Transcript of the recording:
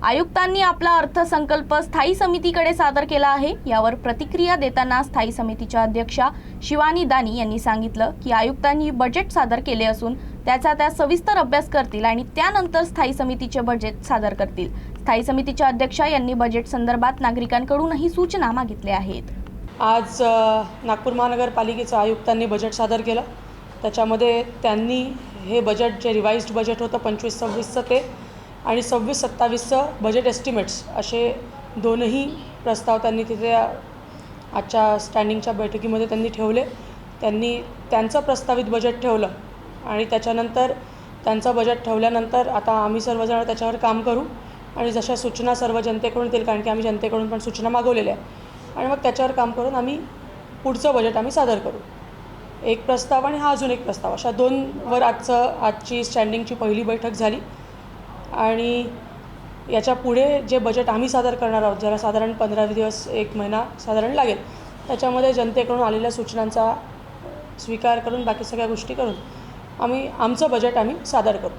आयुक्तांनी आपला अर्थसंकल्प स्थायी समितीकडे सादर केला आहे। यावर प्रतिक्रिया देताना स्थायी समितीच्या अध्यक्षा शिवानी दानी यांनी सांगितलं की आयुक्तांनी बजेट सादर केले असून त्याचा त्या सविस्तर अभ्यास करतील आणि त्यानंतर स्थायी समितीचे बजेट सादर करतील। स्थायी समितीच्या अध्यक्षा यांनी बजेट संदर्भात नागरिकांकडूनही सूचना मागितल्या आहेत। आज नागपूर महानगरपालिकेच्या आयुक्तांनी बजेट सादर केलं। त्याच्यामध्ये त्यांनी हे बजेट जे रिवाइज्ड बजेट होतं 25-26चं ते आणि 26-27चं बजेट एस्टिमेट्स असे दोनही प्रस्ताव त्यांनी तिथे आजच्या स्टँडिंगच्या बैठकीमध्ये त्यांनी ठेवले। त्यांनी त्यांचं प्रस्तावित बजेट ठेवलं आणि त्याच्यानंतर त्यांचं बजेट ठेवल्यानंतर आता आम्ही सर्वजण त्याच्यावर काम करू आणि जशा सूचना सर्व जनतेकडून येतील, कारण की आम्ही जनतेकडून पण सूचना मागवलेल्या आहे, आणि मग त्याच्यावर काम करून आम्ही पुढचं बजेट आम्ही सादर करू। एक प्रस्ताव आणि हा अजून एक प्रस्ताव अशा दोनवर आजची स्टँडिंगची पहिली बैठक झाली आणि याच्या पुढे जे बजेट आम्ही सादर करणार आहोत, ज्याला साधारण 15 दिवस 1 महिना साधारण लागेल, त्याच्यामध्ये जनतेकडून आलेल्या सूचनांचा स्वीकार करून बाकी सगळ्या गोष्टी करून आमचं बजेट आम्ही सादर करू।